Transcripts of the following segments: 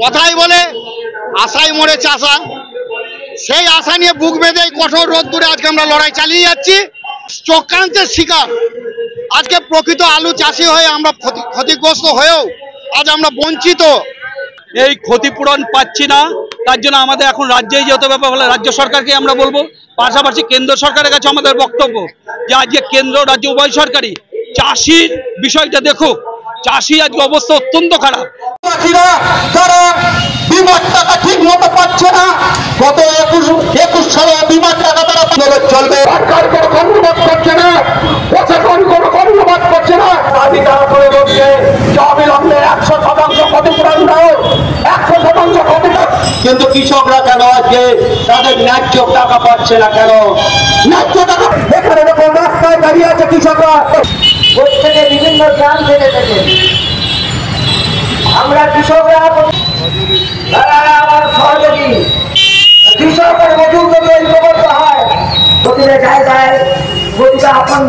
কথাই বলে আশায় মরে চাষা, সেই আশা নিয়ে বুক বেঁধে কঠোর রোদ্দুরে আজকে আমরা লড়াই চালিয়ে যাচ্ছি। চক্রান্তের শিকার আজকে প্রকৃত আলু চাষি হয়ে আমরা ক্ষতিগ্রস্ত হয়েও আজ আমরা বঞ্চিত। এই ক্ষতিপূরণ পাচ্ছি না, তার জন্য আমাদের এখন রাজ্যেই যেতে হবে বলে রাজ্য সরকারকে আমরা বলবো। পাশাপাশি কেন্দ্র সরকারের কাছে আমাদের বক্তব্য যে আজকে কেন্দ্র রাজ্য উভয় সরকারই চাষির বিষয়টা দেখুক। চাষি আজকে অবস্থা অত্যন্ত খারাপ। তারা বিমার টাকা ঠিক মতো পাচ্ছে না। গত 21 সালে বিমার টাকা তারা চলবে, সরকার কোনো কর্মবাদ করছে না, প্রশাসন কোনো কর্মবাদ করছে না। দাবি তারা করে বলছে যে অবিলম্বে 100% ক্ষতিপূরণ দাও, 100% ক্ষতিপূরণ। কিন্তু কৃষকরা কেন আজকে তাদের ন্যায্য টাকা পাচ্ছে না? কেন ন্যায্য টাকা? এখানে যখন রাস্তায় দাঁড়িয়ে আছে কৃষকরা, প্রত্যেকে বিভিন্ন গ্রাম থেকে আমরা কৃষকরা আমার সহযোগী কৃষকের মজুর যদি ঐক্যবদ্ধ হয় প্রতিটা জায়গায় প্রতিটা আপন।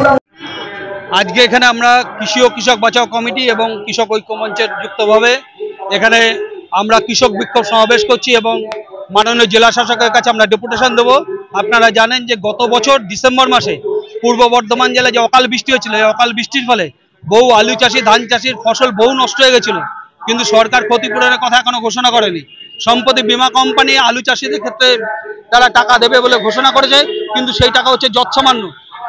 আজকে এখানে আমরা কৃষি ও কৃষক বাঁচাও কমিটি এবং কৃষক ঐক্য মঞ্চের যুক্তভাবে এখানে আমরা কৃষক বিক্ষোভ সমাবেশ করছি এবং মাননীয় জেলা শাসকের কাছে আমরা ডেপুটেশন দেবো। আপনারা জানেন যে গত বছর ডিসেম্বর মাসে পূর্ব বর্ধমান জেলায় যে অকাল বৃষ্টি হয়েছিল, এই অকাল বৃষ্টির ফলে বহু আলু চাষি ধান চাষির ফসল বহু নষ্ট হয়ে গেছিল, কিন্তু সরকার ক্ষতিপূরণের কথা এখনো ঘোষণা করেনি। সম্প্রতি বীমা কোম্পানি আলু চাষিদের ক্ষেত্রে তারা টাকা দেবে বলে ঘোষণা করেছে, কিন্তু সেই টাকা হচ্ছে যৎসামান্য।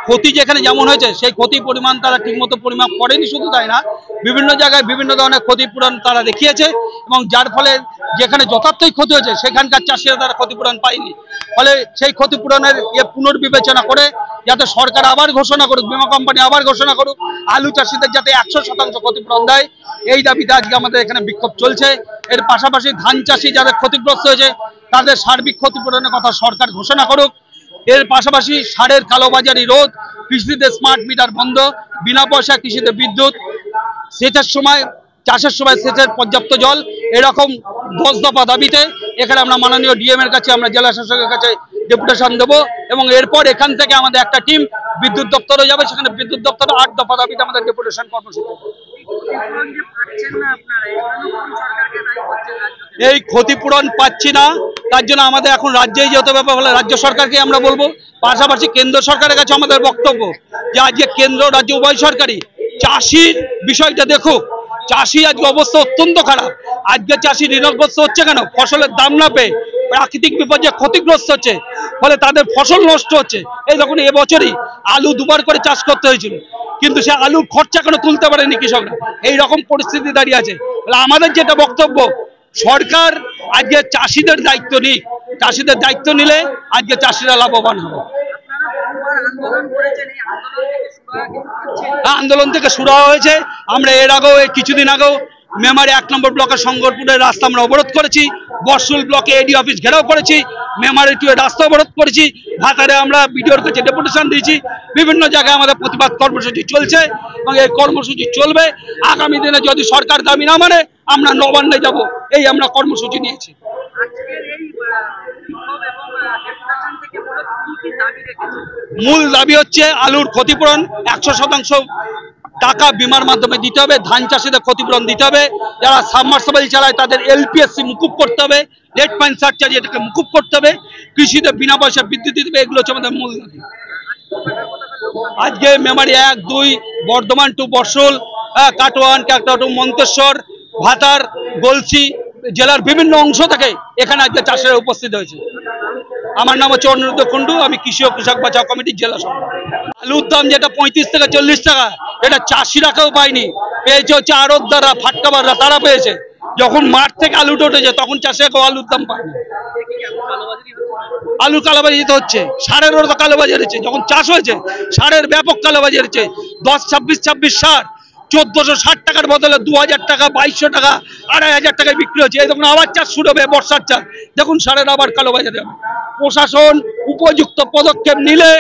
ক্ষতি যেখানে যেমন হয়েছে সেই ক্ষতির পরিমাণ তারা ঠিকমতো পরিমাপ করেনি। শুধু তাই না, বিভিন্ন জায়গায় বিভিন্ন ধরনের ক্ষতিপূরণ তারা দেখিয়েছে এবং যার ফলে যেখানে যথার্থই ক্ষতি হয়েছে সেখানকার চাষিরা তারা ক্ষতিপূরণ পায়নি। ফলে সেই ক্ষতিপূরণের পুনর্বিবেচনা করে যাতে সরকার আবার ঘোষণা করুক, বীমা কোম্পানি আবার ঘোষণা করুক, আলু চাষিদের যাতে 100% ক্ষতিপূরণ দেয়, এই দাবিতে আজকে আমাদের এখানে বিক্ষোভ চলছে। এর পাশাপাশি ধান চাষি যারা ক্ষতিগ্রস্ত হয়েছে তাদের সার্বিক ক্ষতিপূরণের কথা সরকার ঘোষণা করুক। এর পাশাপাশি সারের কালোবাজারি রোধ, কৃষিতে স্মার্ট মিটার বন্ধ, বিনা পয়সা কৃষিতে বিদ্যুৎ, সেচের সময় চাষের সময় সেচের পর্যাপ্ত জল, এরকম 10 দফা দাবিতে এখানে আমরা মাননীয় ডিএম এর কাছে আমরা জেলা শাসকের কাছে ডেপুটেশন দেবো এবং এরপর এখান থেকে আমাদের একটা টিম বিদ্যুৎ দপ্তরে যাবে। সেখানে বিদ্যুৎ দপ্তরে 8 দফা দাবিতে আমাদের ডেপুটেশন কর্মসূচি। এই ক্ষতিপূরণ পাচ্ছি না, তার জন্য আমাদের এখন রাজ্যেই যেতে হবে বলে রাজ্য সরকারকে আমরা বলবো। পাশাপাশি কেন্দ্র সরকারের কাছে আমাদের বক্তব্য যে আজকে কেন্দ্র রাজ্য উভয় সরকারই চাষির বিষয়টা দেখুক। চাষি আজকে অবস্থা অত্যন্ত খারাপ। আজকে চাষি ঋণগ্রস্ত হচ্ছে কেন? ফসলের দাম না পেয়ে, প্রাকৃতিক বিপর্যয়ে ক্ষতিগ্রস্ত হচ্ছে, ফলে তাদের ফসল নষ্ট হচ্ছে। এই দেখুন, এবছরই আলু দুবার করে চাষ করতে হয়েছিল, কিন্তু সে আলুর খরচা কেন তুলতে পারেনি কৃষকরা। এই রকম পরিস্থিতি দাঁড়িয়ে আছে। আমাদের যেটা বক্তব্য, সরকার আজকে চাষিদের দায়িত্ব নিক। চাষিদের দায়িত্ব নিলে আজকে চাষিরা লাভবান হবে। আন্দোলন থেকে শুরু হয়েছে। আমরা এর আগেও কিছুদিন আগেও মেমারি 1 নম্বর ব্লকের শঙ্করপুরের রাস্তা আমরা অবরোধ করেছি, বর্ষুল ব্লকে এডি অফিস ঘেরাও করেছি, মেমারি 2 এর রাস্তা অবরোধ করেছি, ভাতারে আমরা বিডিওর কাছে ডেপুটেশন দিয়েছি। বিভিন্ন জায়গায় আমাদের প্রতিবাদ কর্মসূচি চলছে এবং এই কর্মসূচি চলবে। আগামী দিনে যদি সরকার দাবি না মানে আমরা নবান্নে যাব, এই আমরা কর্মসূচি নিয়েছি। মূল দাবি হচ্ছে আলুর ক্ষতিপূরণ 100% টাকা বিমার মাধ্যমে দিতে হবে, ধান চাষিদের ক্ষতিপূরণ দিতে হবে, যারা সাবমার্সিবল চালায় তাদের এলপিএসসি মুকুব করতে হবে, লেট ফাইন সারচার্জ এটাকে মুকুব করতে হবে, কৃষিতে বিনা পয়সা বিদ্যুৎ দিতে হবে। এগুলো হচ্ছে আমাদের মূল দাবি। আজকে মেমারি 1, 2, বর্ধমান 2, বর্ষল, কাটোয়ান, কাকটাটু, মন্তেশ্বর, ভাতার, গলসি জেলার বিভিন্ন অংশ থেকে এখানে আজকে চাষিরা উপস্থিত হয়েছে। আমার নাম হচ্ছে অনুরুদ্ধ কুণ্ডু, আমি কৃষি ও কৃষক বাঁচাও কমিটির জেলা সভাপতি। আলুর দাম যেটা 35 থেকে 40 টাকা, এটা চাষিরা কেউ পায়নি, পেয়েছে হচ্ছে আড়তদাররা, ফাটকাবাররা, তারা পেয়েছে। যখন মাঠ থেকে আলুটা উঠেছে তখন চাষিরা কেউ আলুর দাম পায়নি। আলুর কালোবাজারি হচ্ছে, সারেরও তো কালোবাজারি হচ্ছে। যখন চাষ হয়েছে সারের ব্যাপক কালোবাজারি হচ্ছে। 10-26 সার 1460 টাকার বদলে 2000 টাকা, 2200 টাকা, 2500 টাকায় বিক্রি হচ্ছে। এই তখন আবার চাষ শুরু হবে, বর্ষার চাষ, দেখুন সারের আবার কালোবাজারি হবে। প্রশাসন উপযুক্ত পদক্ষেপ নিলে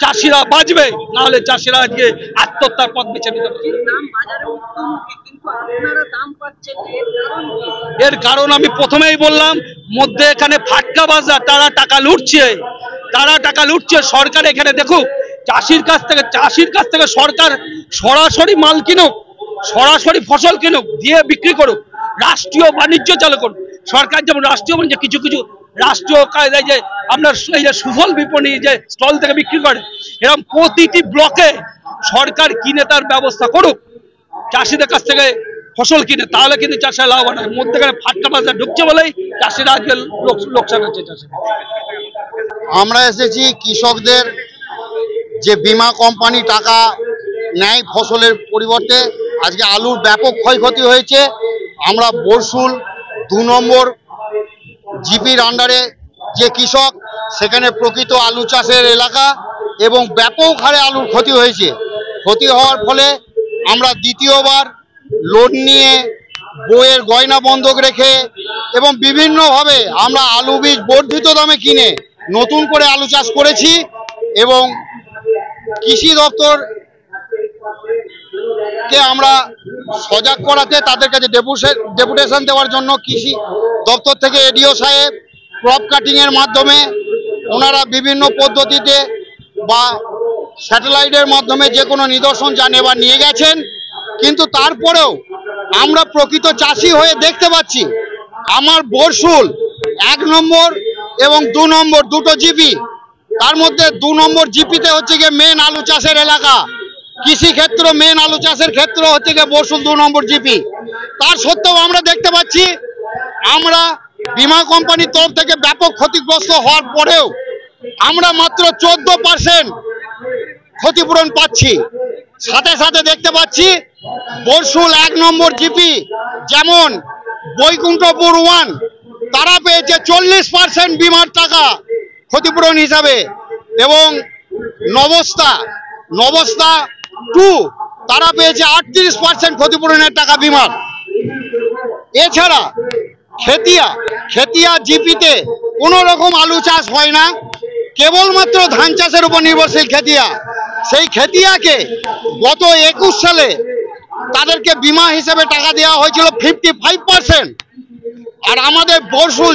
চাষিরা বাঁচবে, না হলে চাষিরা আজকে আত্মহত্যার পথ বেছে নিতে পারবে। এর কারণ আমি প্রথমেই বললাম, মধ্যে এখানে ফাটকাবাজরা তারা টাকা লুটছে। সরকার এখানে দেখুক, চাষির কাছ থেকে সরকার সরাসরি মাল কিনুক, সরাসরি ফসল কিনুক, দিয়ে বিক্রি করুক, রাষ্ট্রীয় বাণিজ্য চালু করুক। সরকার যেমন রাষ্ট্রীয় যে কিছু কিছু রাষ্ট্রীয় কায়দায় যে আপনার এই যে সুফল বিপণী যে স্টল থেকে বিক্রি করে, এরকম প্রতিটি ব্লকে সরকার কিনে তার ব্যবস্থা করুক, চাষিদের কাছ থেকে ফসল কিনে, তাহলে কিন্তু চাষে লাভবান হয়। মধ্যখানে ফাটকা বাজার ঢুকছে বলেই চাষিরা আজকে লোকসান হচ্ছে। চাষিরা আমরা এসেছি কৃষকদের যে বীমা কোম্পানি টাকা নেয় ফসলের পরিবর্তে, আজকে আলুর ব্যাপক ক্ষয়ক্ষতি হয়েছে। আমরা বরশুল 2 নম্বর জিপির আন্ডারে যে কৃষক, সেখানে প্রকৃত আলু চাষের এলাকা এবং ব্যাপক হারে আলুর ক্ষতি হয়েছে। ক্ষতি হওয়ার ফলে আমরা দ্বিতীয়বার লোন নিয়ে বইয়ের গয়না বন্ধক রেখে এবং বিভিন্নভাবে আমরা আলু বীজ বর্ধিত দামে কিনে নতুন করে আলু চাষ করেছি এবং কৃষি দপ্তরকে আমরা সজাগ করাতে তাদের কাছে ডেপুটেশন দেওয়ার জন্য কৃষি দপ্তর থেকে এডিও সাহেব ক্রপ কাটিংয়ের মাধ্যমে ওনারা বিভিন্ন পদ্ধতিতে বা স্যাটেলাইটের মাধ্যমে যে কোনো নিদর্শন যা নেবার নিয়ে গেছেন। কিন্তু তারপরেও আমরা প্রকৃত চাষি হয়ে দেখতে পাচ্ছি আমার বরশুল 1 নম্বর এবং 2 নম্বর দুটো জিপি, তার মধ্যে 2 নম্বর জিপিতে হচ্ছে গিয়ে মেন আলু চাষের এলাকা, কৃষি ক্ষেত্র মেন আলু চাষের ক্ষেত্র হচ্ছে গিয়ে বরশুল 2 নম্বর জিপি। তার সত্ত্বেও আমরা দেখতে পাচ্ছি আমরা বীমা কোম্পানির তরফ থেকে ব্যাপক ক্ষতিগ্রস্ত হওয়ার পরেও আমরা মাত্র 14% ক্ষতিপূরণ পাচ্ছি। সাথে সাথে দেখতে পাচ্ছি বরশুল 1 নম্বর জিপি যেমন বৈকুণ্ঠপুর 1 তারা পেয়েছে 40% বীমার টাকা ক্ষতিপূরণ হিসাবে এবং নবস্তা 2 তারা পেয়েছে 38% ক্ষতিপূরণের টাকা বিমার। এছাড়া খেতিয়া জিপিতে কোনো রকম আলু চাষ হয় না, কেবলমাত্র ধান চাষের উপর নির্ভরশীল খেতিয়া। সেই খেতিয়াকে গত 21 সালে তাদেরকে বিমা হিসেবে টাকা দেওয়া হয়েছিল 55%, আর আমাদের বরশুল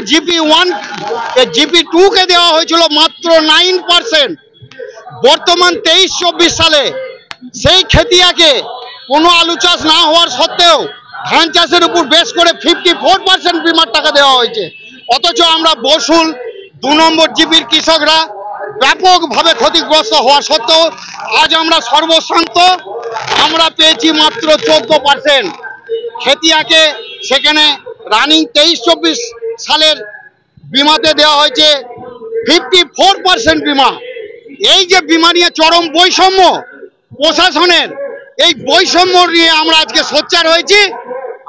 জিপি 2 কে দেওয়া হয়েছিল মাত্র 9%। বর্তমান 23-24 সালে সেই খেতিয়াকে কোনো আলু চাষ না হওয়ার সত্ত্বেও ধান চাষের উপর বেশ করে 54% বিমার টাকা দেওয়া হয়েছে। অথচ আমরা বরশুল 2 নম্বর জিপির কৃষকরা ব্যাপকভাবে ক্ষতিগ্রস্ত হওয়া সত্ত্বেও আজ আমরা সর্বশান্ত আমরা পেয়েছি মাত্র 14%। খেতিয়াকে সেখানে রানিং 23-24 সালের বিমাতে দেওয়া হয়েছে 54% বিমা। এই যে বিমা নিয়ে চরম বৈষম্য প্রশাসনের, এই বৈষম্য নিয়ে আমরা আজকে সোচ্চার হয়েছি।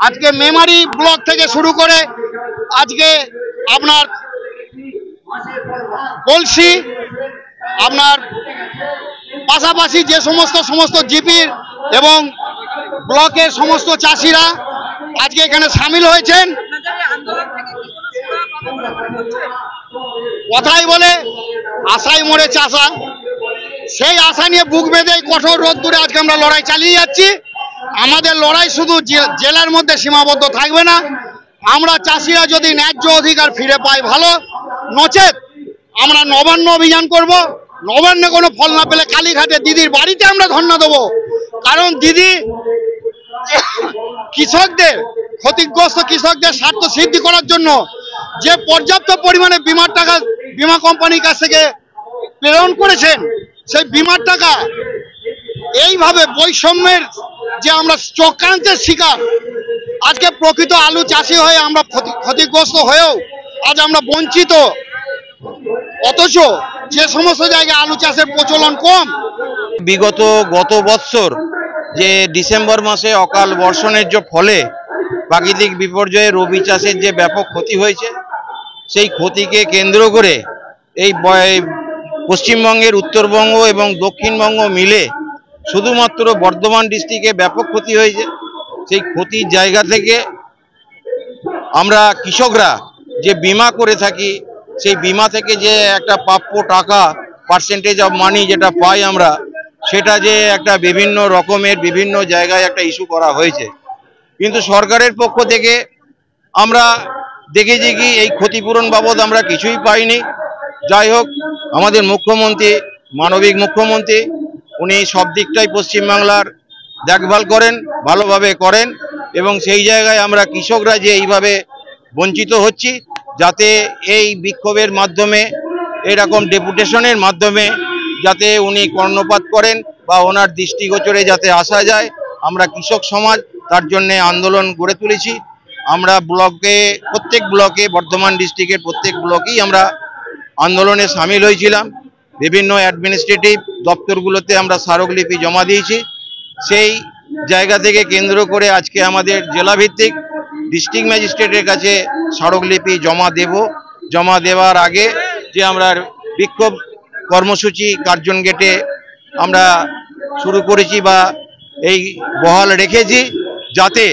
আজকে মেমারি ব্লক থেকে শুরু করে আজকে আপনার কলসি আপনার পাশাপাশি যে সমস্ত জিপির এবং ব্লকের সমস্ত চাষিরা আজকে এখানে সামিল হয়েছেন। কথাই বলে আশায় মরে চাষা, সেই আশা নিয়ে বুক বেঁধে কঠোর রোদ্দুরে আজকে আমরা লড়াই চালিয়ে যাচ্ছি। আমাদের লড়াই শুধু জেলার মধ্যে সীমাবদ্ধ থাকবে না, আমরা চাষিরা যদি ন্যায্য অধিকার ফিরে পাই ভালো, নচেত আমরা নবান্ন অভিযান করব। নবান্নে কোনো ফল না পেলে কালীঘাটে দিদির বাড়িতে আমরা ধর্ণা দেবো, কারণ দিদি ক্ষতিগ্রস্ত কৃষকদের স্বার্থ সিদ্ধি করার জন্য যে পর্যাপ্ত পরিমাণে বিমার টাকা বীমা কোম্পানির কাছ থেকে প্রেরণ করেছেন, সেই বিমার টাকা এইভাবে বৈষম্যের যে আমরা চক্রান্তের শিকার, আজকে প্রকৃত আলু চাষি হয়ে আমরা ক্ষতিগ্রস্ত হয়েও আজ আমরা বঞ্চিত। অথচ যে সমস্ত জায়গায় আলু চাষের প্রচলন কম। গত বৎসর যে ডিসেম্বর মাসে অকাল বর্ষণের যে ফলে প্রাকৃতিক বিপর্যয়ে রবি চাষের যে ব্যাপক ক্ষতি হয়েছে, সেই ক্ষতিকে কেন্দ্র করে এই পশ্চিমবঙ্গের উত্তরবঙ্গ এবং দক্ষিণবঙ্গ মিলে শুধুমাত্র বর্ধমান ডিস্ট্রিক্টে ব্যাপক ক্ষতি হয়েছে। সেই ক্ষতির জায়গা থেকে আমরা কৃষকরা যে বিমা করে থাকি, সেই বিমা থেকে যে একটা প্রাপ্য টাকা পার্সেন্টেজ অফ মানি যেটা পাই আমরা, সেটা যে একটা বিভিন্ন রকমের বিভিন্ন জায়গায় একটা ইস্যু করা হয়েছে। কিন্তু সরকারের পক্ষ থেকে আমরা দেখেছি কি এই ক্ষতিপূরণ বাবদ আমরা কিছুই পাইনি। যাই হোক, আমাদের মুখ্যমন্ত্রী, মানবিক মুখ্যমন্ত্রী, উনি সব দিকটাই পশ্চিমবাংলার দেখভাল করেন, ভালোভাবে করেন এবং সেই জায়গায় আমরা কৃষকরা যে এইভাবে বঞ্চিত হচ্ছি, যাতে এই বিক্ষোভের মাধ্যমে এরকম ডেপুটেশনের মাধ্যমে যাতে উনি কর্ণপাত করেন বা ওনার দৃষ্টিগোচরে যাতে আসা যায়। আমরা কৃষক সমাজ তার জন্য আন্দোলন গড়ে তুলেছি। আমরা প্রত্যেক ব্লকে বর্ধমান ডিস্ট্রিক্টের প্রত্যেক ব্লকেই আমরা আন্দোলনে সামিল হয়েছিলাম। বিভিন্ন অ্যাডমিনিস্ট্রেটিভ দপ্তরগুলোতে আমরা স্মারকলিপি জমা দিয়েছি। সেই জায়গা থেকে কেন্দ্র করে আজকে আমাদের জেলাভিত্তিক ডিস্ট্রিক্ট ম্যাজিস্ট্রেটের কাছে স্মারকলিপি জমা দেওয়ার আগে যে আমরা বিক্ষোভ কর্মসূচি কার্জন গেটে আমরা শুরু করেছি বা এই বহাল রেখেছি, যাতে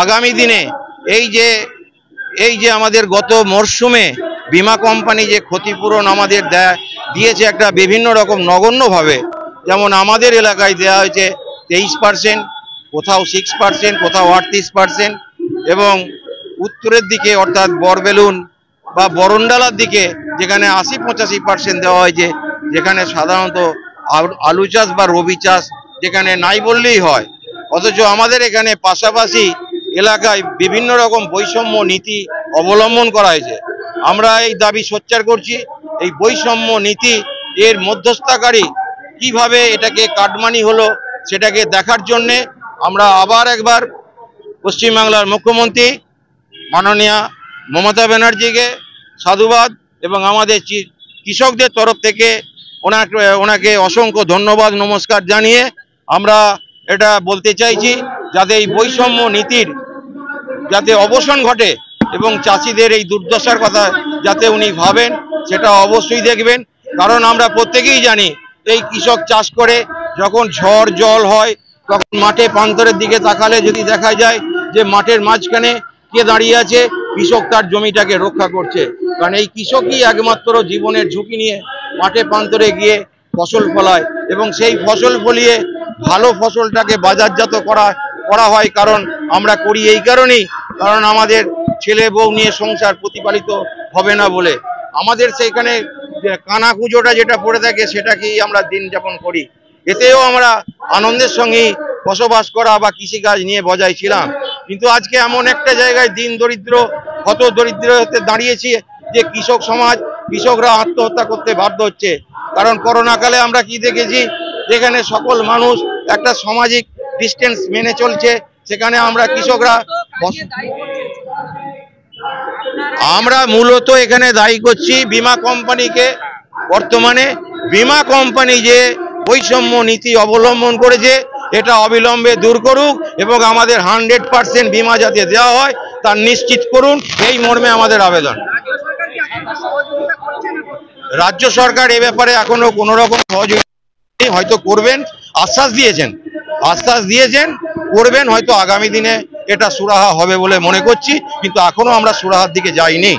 আগামী দিনে এই যে আমাদের গত মরশুমে বিমা কোম্পানি যে ক্ষতিপূরণ আমাদের দিয়েছে একটা বিভিন্ন রকম নগণ্যভাবে, যেমন আমাদের এলাকায় দেওয়া হয়েছে 23%, কোথাও 6%, কোথাও 38%, এবং উত্তরের দিকে অর্থাৎ বরবেলুন বা বরণডালার দিকে যেখানে 80-85% দেওয়া হয়েছে, যেখানে সাধারণত আলু চাষ বা রবি চাষ যেখানে নাই বললেই হয়। অথচ আমাদের এখানে পাশাপাশি এলাকায় বিভিন্ন রকম বৈষম্য নীতি অবলম্বন করা হয়েছে। আমরা এই দাবি সোচ্চার করছি, এই বৈষম্য নীতি এর মধ্যস্থতাকারী কিভাবে এটাকে কাটমানি হলো সেটাকে দেখার জন্যে আমরা আবার একবার পশ্চিমবাংলার মুখ্যমন্ত্রী মাননীয়া মমতা ব্যানার্জিকে সাধুবাদ এবং আমাদের কৃষকদের তরফ থেকে ওনাকে অসংখ্য ধন্যবাদ নমস্কার জানিয়ে আমরা এটা বলতে চাইছি, যাতে এই বৈষম্য নীতির যাতে অবসান ঘটে এবং চাষিদের এই দুর্দশার কথা যাতে উনি ভাবেন সেটা অবশ্যই দেখবেন। কারণ আমরা প্রত্যেকেই জানি এই কৃষক চাষ করে যখন ঝড় জল হয় তখন মাঠে প্রান্তরের দিকে তাকালে যদি দেখা যায় যে মাঠের মাঝখানে কে দাঁড়িয়ে আছে, কৃষক তার জমিটাকে রক্ষা করছে। কারণ এই কৃষকই একমাত্র জীবনের ঝুঁকি নিয়ে মাঠে প্রান্তরে গিয়ে ফসল ফলায় এবং সেই ফসল ফলিয়ে ভালো ফসলটাকে বাজারজাত করা হয়। কারণ আমরা করি এই কারণেই, কারণ আমাদের ছেলে বউ নিয়ে সংসার প্রতিপালিত হবে না বলে আমাদের সেইখানে কানা কুজোটা যেটা পড়ে থাকে সেটাকেই আমরা দিন যাপন করি। এতেও আমরা আনন্দের সঙ্গে বসবাস করা বা কৃষিকাজ নিয়ে বজায় ছিলাম। কিন্তু আজকে এমন একটা জায়গায় দিন দরিদ্র হত দরিদ্র হতে দাঁড়িয়েছি যে কৃষকরা আত্মহত্যা করতে বাধ্য হচ্ছে। কারণ করোনাকালে আমরা কি দেখেছি, যেখানে সকল মানুষ একটা সামাজিক ডিস্টেন্স মেনে চলছে, সেখানে আমরা কৃষকরা আমরা মূলত এখানে দায়ী করছি বিমা কোম্পানিকে। বর্তমানে বিমা কোম্পানি যে বৈষম্য নীতি অবলম্বন করেছে এটা অবিলম্বে দূর করুক এবং আমাদের 100% বিমা যাতে দেওয়া হয় তা নিশ্চিত করুন, এই মর্মে আমাদের আবেদন। রাজ্য সরকার এ ব্যাপারে এখনো কোনো রকম সহযোগিতা হয়তো করবেন, আশ্বাস দিয়েছেন করবেন, হয়তো আগামী দিনে এটা সুরাহা হবে বলে মনে করছি, কিন্তু এখনো আমরা সুরাহার দিকে যাইনি।